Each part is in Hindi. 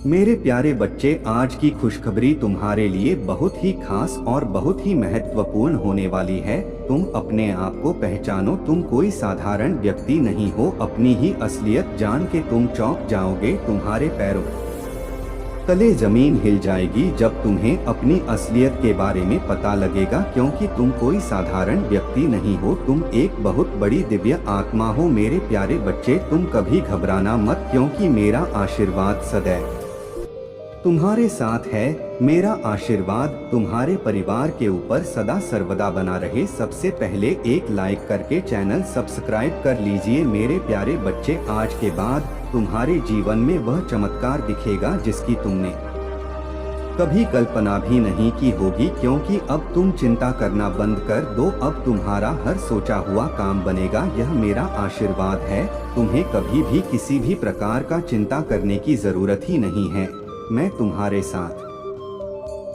मेरे प्यारे बच्चे, आज की खुशखबरी तुम्हारे लिए बहुत ही खास और बहुत ही महत्वपूर्ण होने वाली है। तुम अपने आप को पहचानो, तुम कोई साधारण व्यक्ति नहीं हो। अपनी ही असलियत जान के तुम चौंक जाओगे। तुम्हारे पैरों तले जमीन हिल जाएगी जब तुम्हें अपनी असलियत के बारे में पता लगेगा, क्योंकि तुम कोई साधारण व्यक्ति नहीं हो। तुम एक बहुत बड़ी दिव्य आत्मा हो। मेरे प्यारे बच्चे, तुम कभी घबराना मत, क्योंकि मेरा आशीर्वाद सदैव तुम्हारे साथ है। मेरा आशीर्वाद तुम्हारे परिवार के ऊपर सदा सर्वदा बना रहे। सबसे पहले एक लाइक करके चैनल सब्सक्राइब कर लीजिए। मेरे प्यारे बच्चे, आज के बाद तुम्हारे जीवन में वह चमत्कार दिखेगा जिसकी तुमने कभी कल्पना भी नहीं की होगी, क्योंकि अब तुम चिंता करना बंद कर दो। अब तुम्हारा हर सोचा हुआ काम बनेगा। यह मेरा आशीर्वाद है। तुम्हें कभी भी किसी भी प्रकार का चिंता करने की जरूरत ही नहीं है। मैं तुम्हारे साथ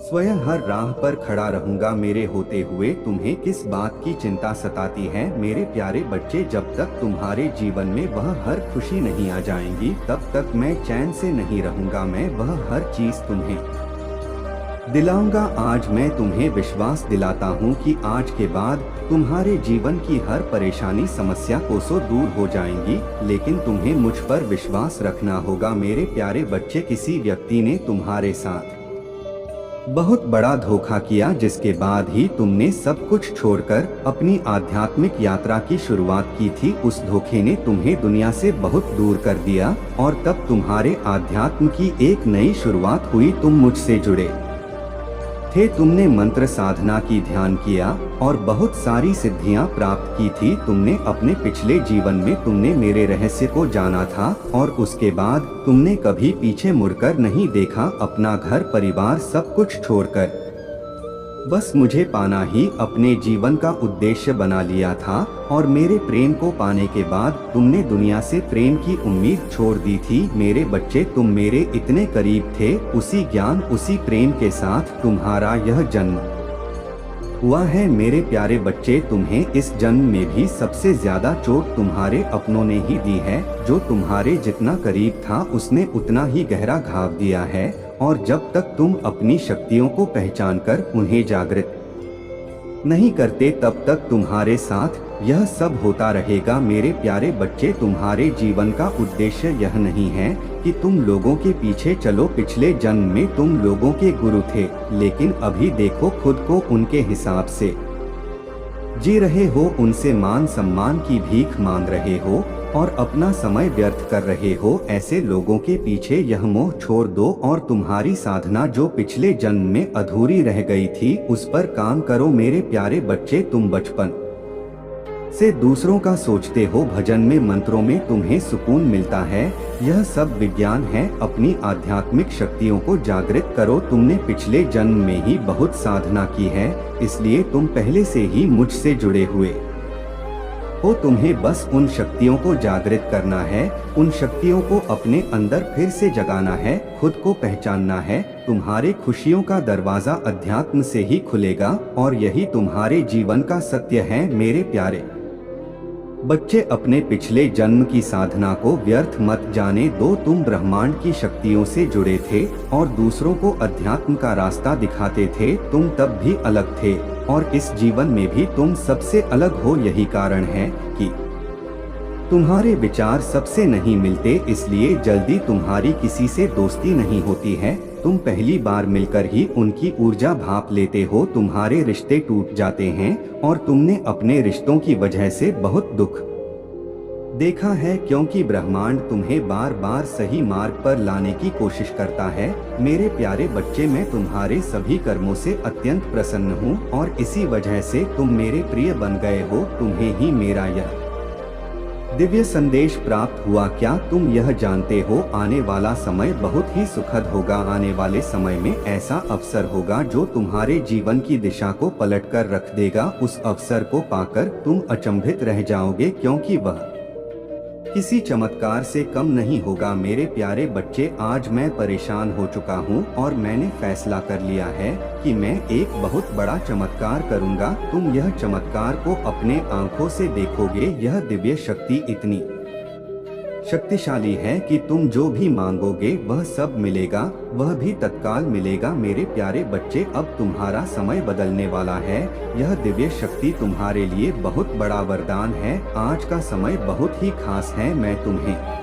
स्वयं हर राह पर खड़ा रहूंगा। मेरे होते हुए तुम्हें किस बात की चिंता सताती है? मेरे प्यारे बच्चे, जब तक तुम्हारे जीवन में वह हर खुशी नहीं आ जाएंगी, तब तक मैं चैन से नहीं रहूंगा। मैं वह हर चीज तुम्हें दिलाऊंगा। आज मैं तुम्हें विश्वास दिलाता हूँ कि आज के बाद तुम्हारे जीवन की हर परेशानी समस्या कोसों दूर हो जाएंगी। लेकिन तुम्हें मुझ पर विश्वास रखना होगा। मेरे प्यारे बच्चे, किसी व्यक्ति ने तुम्हारे साथ बहुत बड़ा धोखा किया, जिसके बाद ही तुमने सब कुछ छोड़कर अपनी आध्यात्मिक यात्रा की शुरुआत की थी। उस धोखे ने तुम्हें दुनिया से बहुत दूर कर दिया और तब तुम्हारे आध्यात्म की एक नई शुरुआत हुई। तुम मुझसे जुड़े थे, तुमने मंत्र साधना की, ध्यान किया और बहुत सारी सिद्धियां प्राप्त की थी। तुमने अपने पिछले जीवन में तुमने मेरे रहस्य को जाना था और उसके बाद तुमने कभी पीछे मुड़कर नहीं देखा। अपना घर परिवार सब कुछ छोड़कर बस मुझे पाना ही अपने जीवन का उद्देश्य बना लिया था। और मेरे प्रेम को पाने के बाद तुमने दुनिया से प्रेम की उम्मीद छोड़ दी थी। मेरे बच्चे, तुम मेरे इतने करीब थे। उसी ज्ञान, उसी प्रेम के साथ तुम्हारा यह जन्म हुआ है। मेरे प्यारे बच्चे, तुम्हें इस जन्म में भी सबसे ज्यादा चोट तुम्हारे अपनों ने ही दी है। जो तुम्हारे जितना करीब था, उसने उतना ही गहरा घाव दिया है। और जब तक तुम अपनी शक्तियों को पहचानकर उन्हें जागृत नहीं करते, तब तक तुम्हारे साथ यह सब होता रहेगा। मेरे प्यारे बच्चे, तुम्हारे जीवन का उद्देश्य यह नहीं है कि तुम लोगों के पीछे चलो। पिछले जन्म में तुम लोगों के गुरु थे, लेकिन अभी देखो खुद को उनके हिसाब से जी रहे हो। उनसे मान सम्मान की भीख मांग रहे हो और अपना समय व्यर्थ कर रहे हो। ऐसे लोगों के पीछे यह मोह छोड़ दो और तुम्हारी साधना जो पिछले जन्म में अधूरी रह गई थी, उस पर काम करो। मेरे प्यारे बच्चे, तुम बचपन से दूसरों का सोचते हो। भजन में, मंत्रों में तुम्हें सुकून मिलता है। यह सब विज्ञान है। अपनी आध्यात्मिक शक्तियों को जागृत करो। तुमने पिछले जन्म में ही बहुत साधना की है, इसलिए तुम पहले से ही मुझसे जुड़े हुए हो। तुम्हें बस उन शक्तियों को जागृत करना है, उन शक्तियों को अपने अंदर फिर से जगाना है, खुद को पहचानना है। तुम्हारे खुशियों का दरवाजा अध्यात्म से ही खुलेगा और यही तुम्हारे जीवन का सत्य है। मेरे प्यारे बच्चे, अपने पिछले जन्म की साधना को व्यर्थ मत जाने दो। तुम ब्रह्मांड की शक्तियों से जुड़े थे और दूसरों को अध्यात्म का रास्ता दिखाते थे। तुम तब भी अलग थे और इस जीवन में भी तुम सबसे अलग हो। यही कारण है कि तुम्हारे विचार सबसे नहीं मिलते, इसलिए जल्दी तुम्हारी किसी से दोस्ती नहीं होती है। तुम पहली बार मिलकर ही उनकी ऊर्जा भाप लेते हो। तुम्हारे रिश्ते टूट जाते हैं और तुमने अपने रिश्तों की वजह से बहुत दुख देखा है, क्योंकि ब्रह्मांड तुम्हें बार बार सही मार्ग पर लाने की कोशिश करता है। मेरे प्यारे बच्चे, मैं तुम्हारे सभी कर्मों से अत्यंत प्रसन्न हूँ और इसी वजह से तुम मेरे प्रिय बन गए हो। तुम्हें ही मेरा यह दिव्य संदेश प्राप्त हुआ। क्या तुम यह जानते हो, आने वाला समय बहुत ही सुखद होगा। आने वाले समय में ऐसा अवसर होगा जो तुम्हारे जीवन की दिशा को पलटकर रख देगा। उस अवसर को पाकर तुम अचंभित रह जाओगे, क्योंकि वह किसी चमत्कार से कम नहीं होगा। मेरे प्यारे बच्चे, आज मैं परेशान हो चुका हूँ और मैंने फैसला कर लिया है कि मैं एक बहुत बड़ा चमत्कार करूँगा। तुम यह चमत्कार को अपने आंखों से देखोगे। यह दिव्य शक्ति इतनी शक्तिशाली है कि तुम जो भी मांगोगे वह सब मिलेगा, वह भी तत्काल मिलेगा। मेरे प्यारे बच्चे, अब तुम्हारा समय बदलने वाला है। यह दिव्य शक्ति तुम्हारे लिए बहुत बड़ा वरदान है। आज का समय बहुत ही खास है। मैं तुम्हें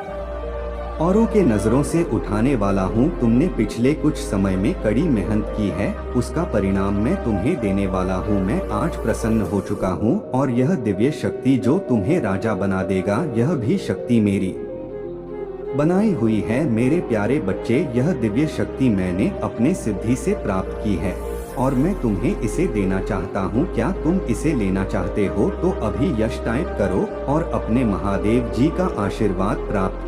औरों के नजरों से उठाने वाला हूँ। तुमने पिछले कुछ समय में कड़ी मेहनत की है, उसका परिणाम मैं तुम्हें देने वाला हूँ। मैं आज प्रसन्न हो चुका हूँ और यह दिव्य शक्ति जो तुम्हें राजा बना देगा, यह भी शक्ति मेरी बनाई हुई है। मेरे प्यारे बच्चे, यह दिव्य शक्ति मैंने अपने सिद्धि से प्राप्त की है और मैं तुम्हें इसे देना चाहता हूँ। क्या तुम इसे लेना चाहते हो? तो अभी यश टाइप करो और अपने महादेव जी का आशीर्वाद प्राप्त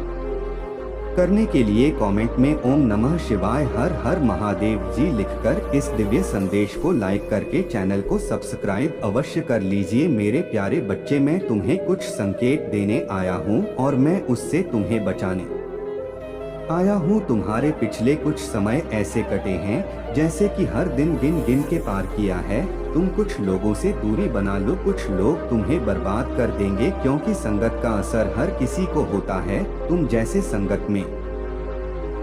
करने के लिए कमेंट में ओम नमः शिवाय हर हर महादेव जी लिखकर इस दिव्य संदेश को लाइक करके चैनल को सब्सक्राइब अवश्य कर लीजिए। मेरे प्यारे बच्चे, मैं तुम्हें कुछ संकेत देने आया हूँ और मैं उससे तुम्हें बचाने आया हूँ। तुम्हारे पिछले कुछ समय ऐसे कटे हैं जैसे कि हर दिन गिन गिन के पार किया है। तुम कुछ लोगों से दूरी बना लो, कुछ लोग तुम्हें बर्बाद कर देंगे, क्योंकि संगत का असर हर किसी को होता है। तुम जैसे संगत में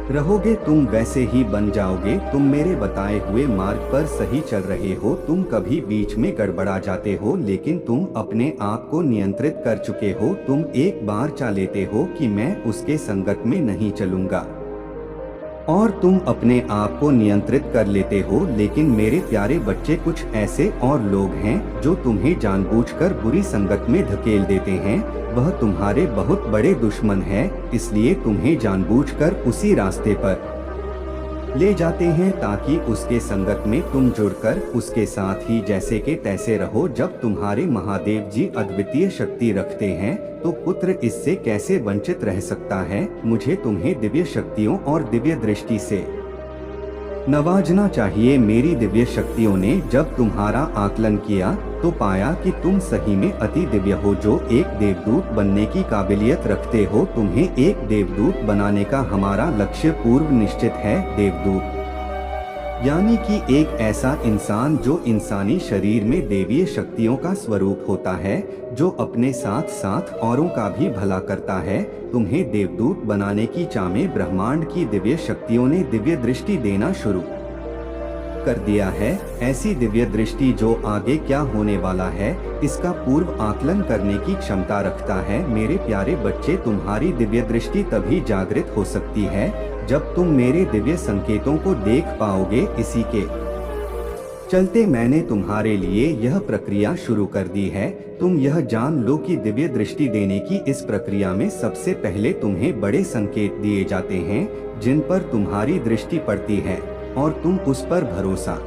रहोगे तुम वैसे ही बन जाओगे। तुम मेरे बताए हुए मार्ग पर सही चल रहे हो। तुम कभी बीच में गड़बड़ा जाते हो, लेकिन तुम अपने आप को नियंत्रित कर चुके हो। तुम एक बार चाह लेते हो कि मैं उसके संगत में नहीं चलूंगा और तुम अपने आप को नियंत्रित कर लेते हो। लेकिन मेरे प्यारे बच्चे, कुछ ऐसे और लोग हैं जो तुम्हें जानबूझकर बुरी संगत में धकेल देते हैं। वह तुम्हारे बहुत बड़े दुश्मन है, इसलिए तुम्हें जानबूझकर उसी रास्ते पर ले जाते हैं ताकि उसके संगत में तुम जुड़कर उसके साथ ही जैसे के तैसे रहो। जब तुम्हारे महादेव जी अद्वितीय शक्ति रखते हैं तो पुत्र इससे कैसे वंचित रह सकता है। मुझे तुम्हें दिव्य शक्तियों और दिव्य दृष्टि से नवाजना चाहिए। मेरी दिव्य शक्तियों ने जब तुम्हारा आकलन किया तो पाया कि तुम सही में अति दिव्य हो, जो एक देवदूत बनने की काबिलियत रखते हो। तुम्हें एक देवदूत बनाने का हमारा लक्ष्य पूर्व निश्चित है। देवदूत यानी कि एक ऐसा इंसान जो इंसानी शरीर में देवीय शक्तियों का स्वरूप होता है, जो अपने साथ साथ औरों का भी भला करता है। तुम्हें देवदूत बनाने की चाह में ब्रह्मांड की दिव्य शक्तियों ने दिव्य दृष्टि देना शुरू कर दिया है। ऐसी दिव्य दृष्टि जो आगे क्या होने वाला है इसका पूर्व आकलन करने की क्षमता रखता है। मेरे प्यारे बच्चे, तुम्हारी दिव्य दृष्टि तभी जागृत हो सकती है जब तुम मेरे दिव्य संकेतों को देख पाओगे। इसी के चलते मैंने तुम्हारे लिए यह प्रक्रिया शुरू कर दी है। तुम यह जान लो कि दिव्य दृष्टि देने की इस प्रक्रिया में सबसे पहले तुम्हें बड़े संकेत दिए जाते हैं जिन पर तुम्हारी दृष्टि पड़ती है और तुम उस पर भरोसा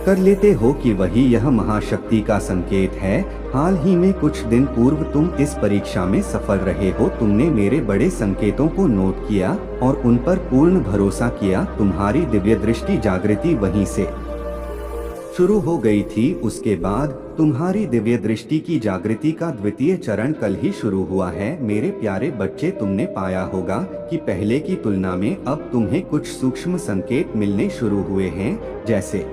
कर लेते हो कि वही यह महाशक्ति का संकेत है। हाल ही में कुछ दिन पूर्व तुम इस परीक्षा में सफल रहे हो। तुमने मेरे बड़े संकेतों को नोट किया और उन पर पूर्ण भरोसा किया। तुम्हारी दिव्य दृष्टि जागृति वहीं से शुरू हो गई थी। उसके बाद तुम्हारी दिव्य दृष्टि की जागृति का द्वितीय चरण कल ही शुरू हुआ है। मेरे प्यारे बच्चे, तुमने पाया होगा कि पहले की तुलना में अब तुम्हें कुछ सूक्ष्म संकेत मिलने शुरू हुए हैं। जैसे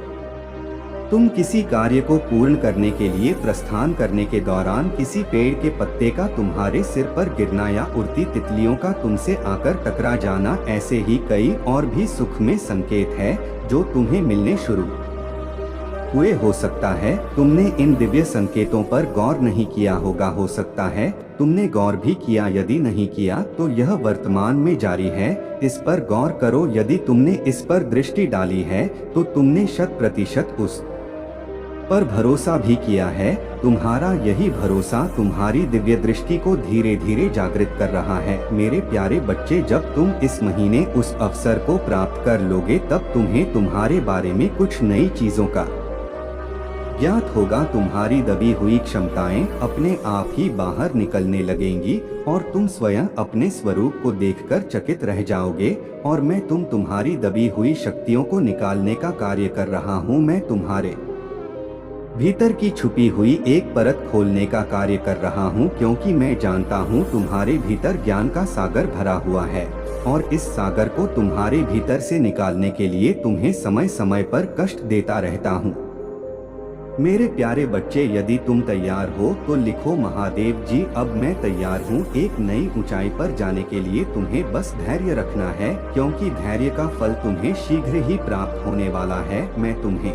तुम किसी कार्य को पूर्ण करने के लिए प्रस्थान करने के दौरान किसी पेड़ के पत्ते का तुम्हारे सिर पर गिरना या उड़ती तितलियों का तुमसे आकर टकरा जाना, ऐसे ही कई और भी सुखमय संकेत है जो तुम्हें मिलने शुरू हुए। हो सकता है तुमने इन दिव्य संकेतों पर गौर नहीं किया होगा, हो सकता है तुमने गौर भी किया। यदि नहीं किया तो यह वर्तमान में जारी है, इस पर गौर करो। यदि तुमने इस पर दृष्टि डाली है तो तुमने 100% उस पर भरोसा भी किया है। तुम्हारा यही भरोसा तुम्हारी दिव्य दृष्टि को धीरे धीरे जागृत कर रहा है। मेरे प्यारे बच्चे, जब तुम इस महीने उस अवसर को प्राप्त कर लोगे तब तुम्हें तुम्हारे बारे में कुछ नई चीजों का ज्ञात होगा। तुम्हारी दबी हुई क्षमताएं अपने आप ही बाहर निकलने लगेंगी और तुम स्वयं अपने स्वरूप को देखकर चकित रह जाओगे। और मैं तुम्हारी दबी हुई शक्तियों को निकालने का कार्य कर रहा हूँ। मैं तुम्हारे भीतर की छुपी हुई एक परत खोलने का कार्य कर रहा हूँ, क्योंकि मैं जानता हूँ तुम्हारे भीतर ज्ञान का सागर भरा हुआ है और इस सागर को तुम्हारे भीतर से निकालने के लिए तुम्हें समय समय पर कष्ट देता रहता हूँ। मेरे प्यारे बच्चे, यदि तुम तैयार हो तो लिखो, महादेव जी अब मैं तैयार हूँ। एक नई ऊंचाई पर जाने के लिए तुम्हें बस धैर्य रखना है, क्योंकि धैर्य का फल तुम्हें शीघ्र ही प्राप्त होने वाला है। मैं तुम्हें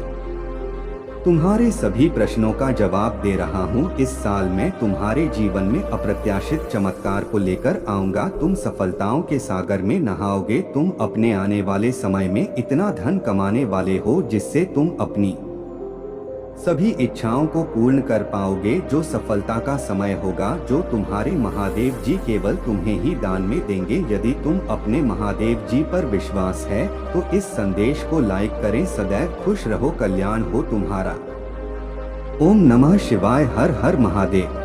तुम्हारे सभी प्रश्नों का जवाब दे रहा हूँ। इस साल मैं तुम्हारे जीवन में अप्रत्याशित चमत्कार को लेकर आऊंगा। तुम सफलताओं के सागर में नहाओगे। तुम अपने आने वाले समय में इतना धन कमाने वाले हो जिससे तुम अपनी सभी इच्छाओं को पूर्ण कर पाओगे। जो सफलता का समय होगा जो तुम्हारे महादेव जी केवल तुम्हें ही दान में देंगे। यदि तुम अपने महादेव जी पर विश्वास है तो इस संदेश को लाइक करें। सदैव खुश रहो, कल्याण हो तुम्हारा। ओम नमः शिवाय। हर हर महादेव।